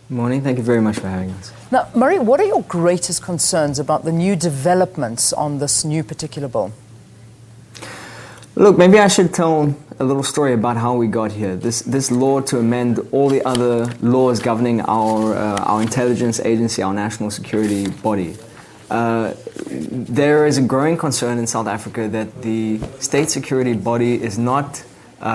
Morning, thank you very much for having us. Now, Murray, what are your greatest concerns about the new developments on this new particular bill? Look, maybe I should tell a little story about how we got here. This law to amend all the other laws governing our intelligence agency, our national security body. There is a growing concern in South Africa that the state security body is not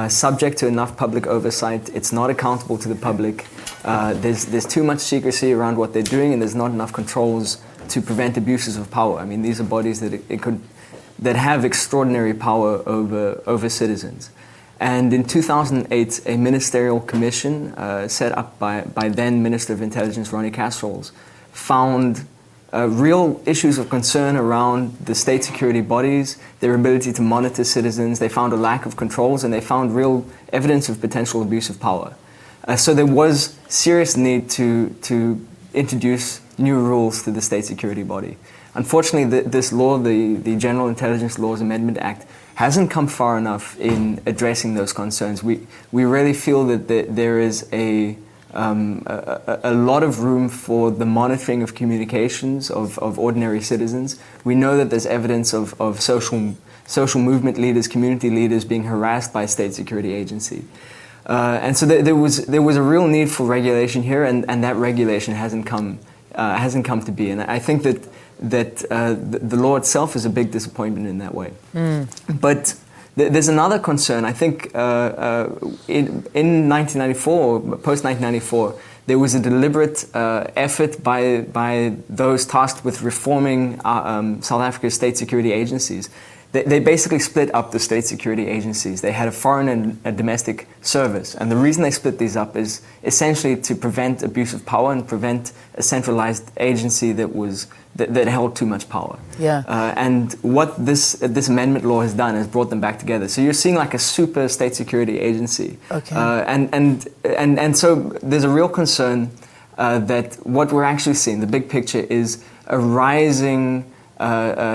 subject to enough public oversight. It's not accountable to the public. There's too much secrecy around what they're doing, and there's not enough controls to prevent abuses of power. I mean, these are bodies that have extraordinary power over citizens. And in 2008, a ministerial commission set up by then Minister of Intelligence Ronnie Kasrils found real issues of concern around the state security bodies, their ability to monitor citizens. They found a lack of controls, and they found real evidence of potential abuse of power. So there was serious need to introduce new rules to the state security body. Unfortunately, this law, the General Intelligence Laws Amendment Act, hasn't come far enough in addressing those concerns. We really feel that there is a lot of room for the monitoring of communications of ordinary citizens. We know that there's evidence of social movement leaders, community leaders being harassed by a state security agency. And so there was a real need for regulation here, and that regulation hasn't come to be. And I think that the law itself is a big disappointment in that way. But there's another concern. I think in 1994, post-1994, there was a deliberate effort by those tasked with reforming South Africa's state security agencies. They basically split up the state security agencies. They had a foreign and a domestic service. And the reason they split these up is essentially to prevent abuse of power and prevent a centralized agency that held too much power. Yeah. And what this amendment law has done is brought them back together. So you're seeing like a super state security agency. Okay. And so there's a real concern that what we're actually seeing, the big picture, is a rising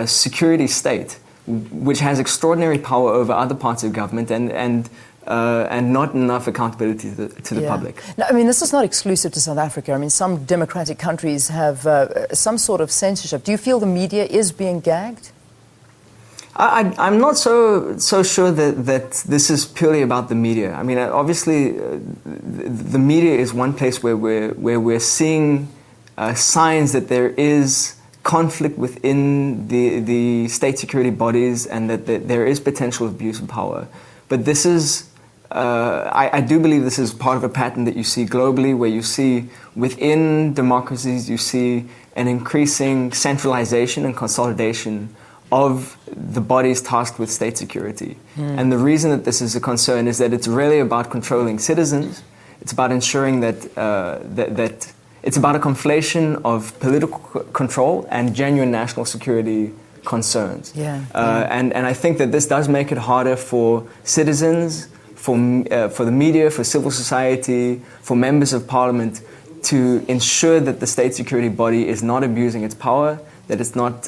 security state, which has extraordinary power over other parts of government and not enough accountability to the public. No, I mean, this is not exclusive to South Africa. I mean, some democratic countries have some sort of censorship. Do you feel the media is being gagged? I'm not so sure that this is purely about the media. I mean, obviously, the media is one place where we're seeing signs that there is conflict within the state security bodies, and that there is potential abuse of power. But this is, I do believe this is part of a pattern that you see globally, where you see within democracies, you see an increasing centralization and consolidation of the bodies tasked with state security. And the reason that this is a concern is that it's really about controlling citizens. It's about ensuring that it's about a conflation of political control and genuine national security concerns. And I think that this does make it harder for citizens, for the media, for civil society, for members of parliament to ensure that the state security body is not abusing its power, that it's not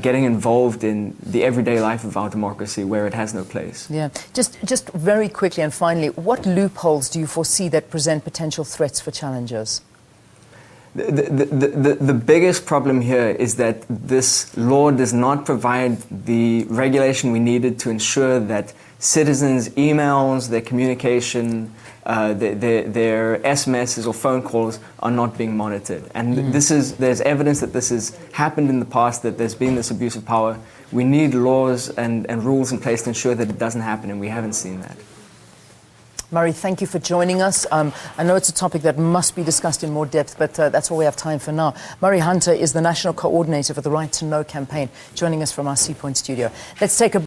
getting involved in the everyday life of our democracy where it has no place. Yeah. Just very quickly and finally, what loopholes do you foresee that present potential threats for challengers? The biggest problem here is that this law does not provide the regulation we needed to ensure that citizens' emails, their communication, their SMSs or phone calls are not being monitored. And there's evidence that this has happened in the past, that there's been this abuse of power. We need laws and rules in place to ensure that it doesn't happen, and we haven't seen that. Murray, thank you for joining us. I know it's a topic that must be discussed in more depth, but that's all we have time for now. Murray Hunter is the National Coordinator for the Right to Know campaign, joining us from our Sea Point studio. Let's take a